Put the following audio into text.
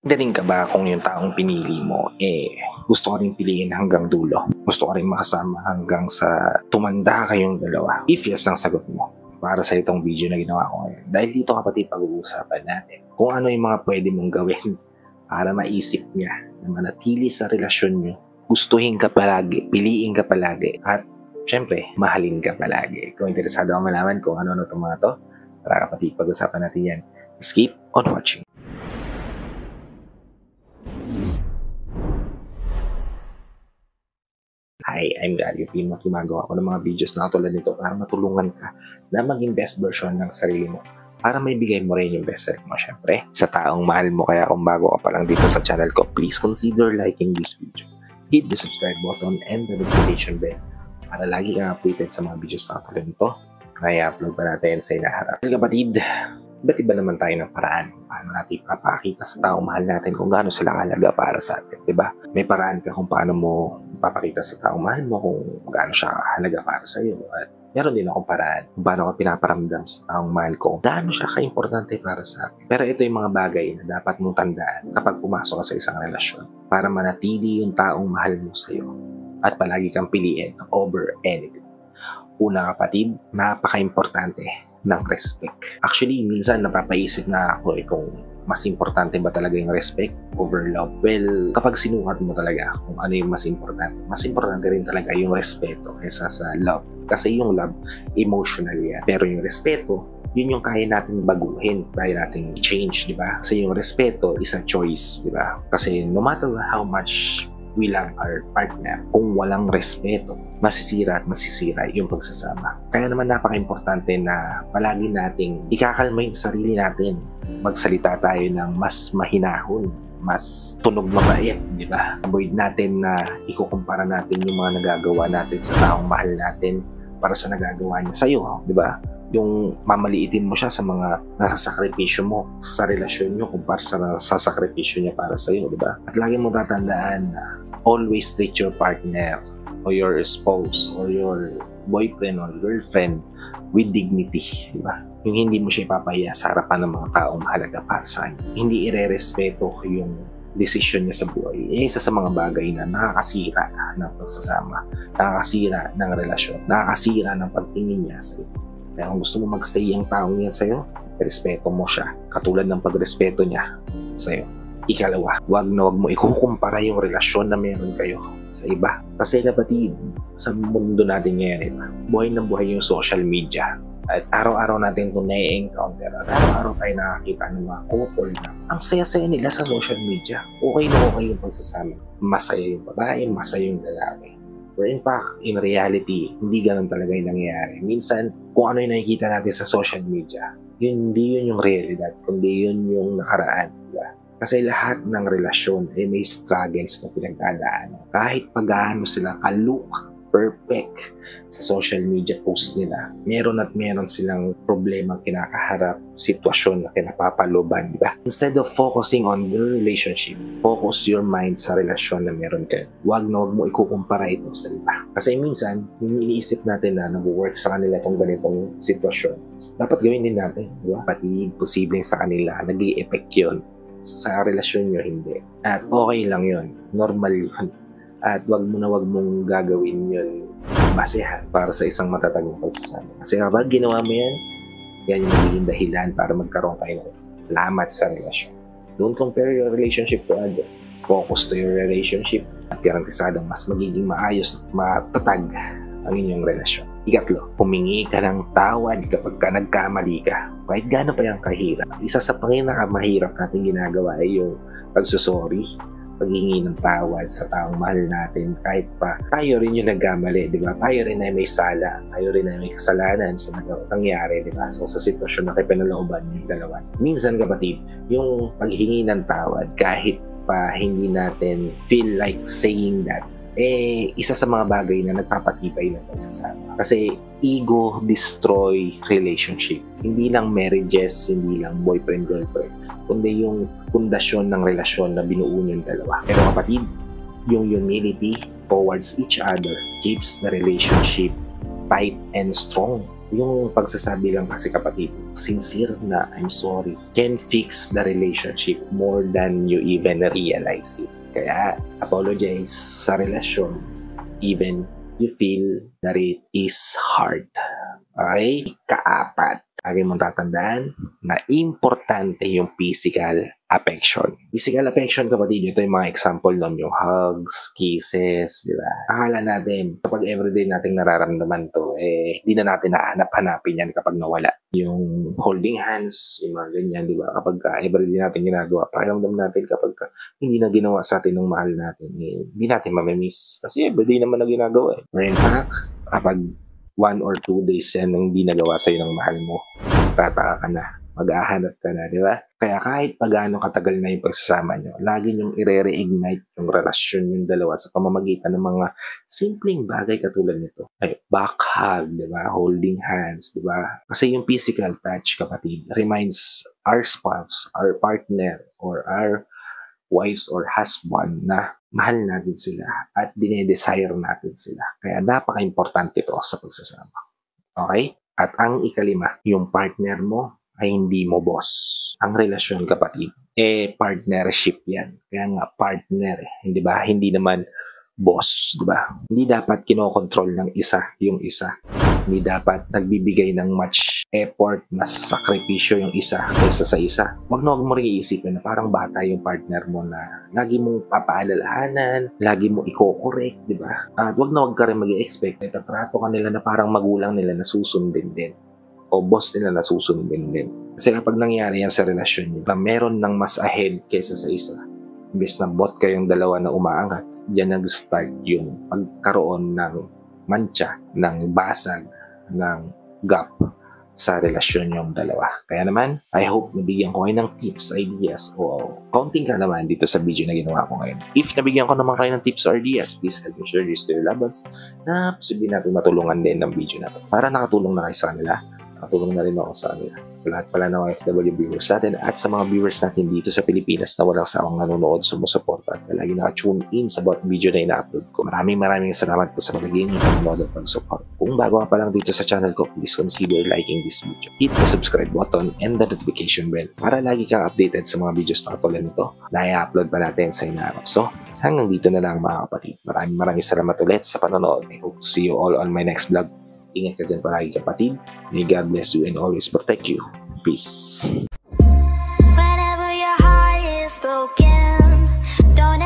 Galing ka ba kung yung taong pinili mo, gusto ka rin piliin hanggang dulo? Gusto ka rin makasama hanggang sa tumanda kayong dalawa? If yes ang sagot mo, para sa itong video na ginawa ko ngayon. Dahil dito kapatid, pag-uusapan natin kung ano yung mga pwede mong gawin para maisip niya na manatili sa relasyon niyo. Gustuhin ka palagi, piliin ka palagi, at syempre, mahalin ka palagi. Kung interesado ka malaman kung ano-ano itong mga to, tara kapatid, pag-usapan natin yan. Keep on watching. Hi, I'm Gary Pino. Gumagawa ko ng mga videos na tulad nito para matulungan ka na maging best version ng sarili mo. Para may bigay mo rin yung best self mo, syempre, sa taong mahal mo. Kaya kung bago ka pa lang dito sa channel ko, please consider liking this video. Hit the subscribe button and the notification bell para lagi kang updated sa mga videos na tulad nito na i-upload pa natin sa inaharap. Kapatid, iba't iba naman tayo ng paraan paano natin papakita sa taong mahal natin kung gaano sila halaga para sa atin, diba? May paraan ka kung paano mo papakita sa taong mahal mo kung gaano siya halaga para sa iyo, at meron din akong paraan kung paano ko pinaparamdam sa taong mahal ko gaano siya ka-importante para sa akin. Pero ito yung mga bagay na dapat mong tandaan kapag pumasok ka sa isang relasyon para manatili yung taong mahal mo sa iyo at palagi kang piliin over anything. Una kapatid, napaka-importante ng respect. Actually, minsan napapaisip na ako kung mas importante ba talaga yung respect over love. Well, kapag sinukat mo talaga kung ano yung mas importante rin talaga yung respeto kaysa sa love. Kasi yung love, emotional yan. Pero yung respeto, yun yung kaya natin baguhin, kaya natin change, di ba? Kasi yung respeto is a choice, di ba? Kasi no matter how much we love our partner, kung walang respeto, masisira yung pagsasama. Kaya naman napaka-importante na palagi nating ikakalma yung sarili natin. Magsalita tayo ng mas mahinahon, mas tunog mabait, di ba? Avoid natin na ikukumpara natin yung mga nagagawa natin sa taong mahal natin para sa nagagawa niya sa'yo, di ba? Yung mamaliitin mo siya sa mga nasasakripisyo mo sa relasyon nyo kumpara sa sakripisyo niya para sa'yo, di ba? At lagi mo tatandaan na always treat your partner or your spouse or your boyfriend or girlfriend with dignity, di ba? Yung hindi mo siya ipapahiya sa harapan ng mga taong mahalaga para sa kanya. Hindi irerespeto yung decision niya sa buhay. Isa sa mga bagay na nakakasira ng pagsasama, nakakasira ng relasyon, nakakasira ng pagtingin niya sa iyo. Kaya kung gusto mo magstay ang taong yan sa'yo, respeto mo siya, katulad ng pagrespeto niya sa'yo. Ikalawa, wag mo ikukumpara yung relasyon na meron kayo sa iba. Kasi kapatid, sa mundo natin ngayon, buhay na buhay yung social media. At araw-araw natin ito na-encounter. At araw-araw tayo nakakita ng mga couple na ang saya-saya nila sa social media. Okay na okay yung pagsasama. Masaya yung babae, masaya yung lalaki. But in fact, in reality, hindi ganun talaga yung nangyayari. Minsan, kung ano yung nakikita natin sa social media, hindi yun yung realidad, kundi yun yung nakaraan. Diba? Kasi lahat ng relasyon ay may struggles na pinagdadaanan. Kahit pag-aano sila ka-look perfect sa social media post nila, meron silang problema kinakaharap, sitwasyon na kinapapaloban, di ba? Instead of focusing on your relationship, focus your mind sa relasyon na meron kayo. Wag mo ikukumpara ito sa iba. Kasi minsan, yung iniisip natin na nag-work sa kanila itong ganitong sitwasyon, dapat gawin din natin, di ba? Pati posibleng sa kanila, nag-i-effect yun. Sa relasyon nyo, hindi. At okay lang yun. Normal yun. At wag mong gagawin yun basehan para sa isang matatag na pagsasama. Kasi kapag ginawa mo yan yung magiging dahilan para magkaroon kayo ng lamat sa relasyon. Don't compare your relationship to others. Focus to your relationship at garantisadong mas magiging maayos at matatag ang inyong relasyon. Ikatlo, humingi ka ng tawad kapag ka nagkamali ka. Kahit gaano pa yung kahirap. Isa sa pinakamahirap natin ginagawa ay yung pagsusorry, paghingi ng tawad sa taong mahal natin kahit pa tayo rin yung nagkamali, di ba? Tayo rin ay may sala, tayo rin ay may kasalanan sa nangyari, di ba? So sa sitwasyon na kayo pinalooban yung dalawa. Minsan kapatid, yung paghingi ng tawad kahit pa hindi natin feel like saying that, isa sa mga bagay na nagpapatibay ng pagsasama. Kasi ego destroy relationship. Hindi lang marriages, hindi lang boyfriend-girlfriend, kundi yung pundasyon ng relasyon na binuo yung dalawa. Pero kapatid, yung humility towards each other keeps the relationship tight and strong. Yung pagsasabi lang kasi kapatid, sincere na I'm sorry can fix the relationship more than you even realize it. Kaya, apologize sa relasyon even you feel that it is hard. Okay? Kaapat, lagi mong tatandaan na importante yung physical affection. Physical affection, kapatid, ito yung mga example nun, yung hugs, kisses, di ba? Akala natin, kapag everyday nating nararamdaman to, di na natin nahanap-hanapin yan kapag nawala. Yung holding hands, yung mga ganyan, di ba? Kapag everyday natin ginagawa, pakiramdam natin kapag hindi na ginawa sa atin ng mahal natin, hindi natin mamimiss. Kasi everyday naman na ginagawa. Or in fact, kapag 1 or 2 days yan nang hindi nagawa sa'yo ng mahal mo, tataka ka na, mag-ahanap ka na, di ba? Kaya kahit pagano katagal na yung pagsasama nyo, lagi nyong i-reignite yung relasyon yung dalawa sa pamamagitan ng mga simpleng bagay katulad nito. Ay, back hug, di ba? Holding hands, di ba? Kasi yung physical touch, kapatid, reminds our spouse, our partner, or our wives or husband na mahal natin sila at dinedesire natin sila. Kaya napaka-importante ito sa pagsasama. Okay? At ang ikalima, yung partner mo ay hindi mo boss. Ang relasyon, kapatid, partnership yan. Kaya nga, partner, hindi ba? Hindi naman boss, di ba? Hindi dapat kinokontrol ng isa yung isa. Hindi dapat nagbibigay ng much effort, mas sakripisyo yung isa kaysa sa isa. Huwag mo rin iisipin na parang bata yung partner mo na lagi mong papaalalahanan, lagi mo i-correct, di ba? At huwag ka rin mag-i-expect na itatrato ka nila na parang magulang nila na susundin din o boss nila na susundin din. Kasi kapag nangyari yan sa relasyon nyo, na meron ng mas ahead kaysa sa isa, imbes na bot kayong dalawa na umaangat, diyan nag-start yung pagkaroon ng mancha, ng basag, ng gap sa relasyon yung dalawa. Kaya naman, I hope nabigyan ko kayo ng tips, ideas, o counting ka naman dito sa video na ginawa ko ngayon. If nabigyan ko naman kayo ng tips or ideas, please help me share this to your loved ones na posible natin matulungan din ng video na to. Para nakatulong na kayo sa kanila, nakatulong na rin ako sa kanila. Sa lahat pala ng OFW viewers natin at sa mga viewers natin dito sa Pilipinas na walang sawang nanonood, sumusuporta at lagi naka-tune in sa bawat video na ina-upload ko. Maraming salamat po sa palaging panonood at pag-support. Kung bago ka pa lang dito sa channel ko, please consider liking this video. Hit the subscribe button and the notification bell para lagi kang updated sa mga videos na katulad nito na i-upload pa natin sa inaarap. So, hanggang dito na lang mga kapatid. Maraming salamat ulit sa panonood. I hope to see you all on my next vlog. Ingat ka dyan palagi, kapatid. May God bless you and always protect you. Peace. Whenever your heart is broken, don't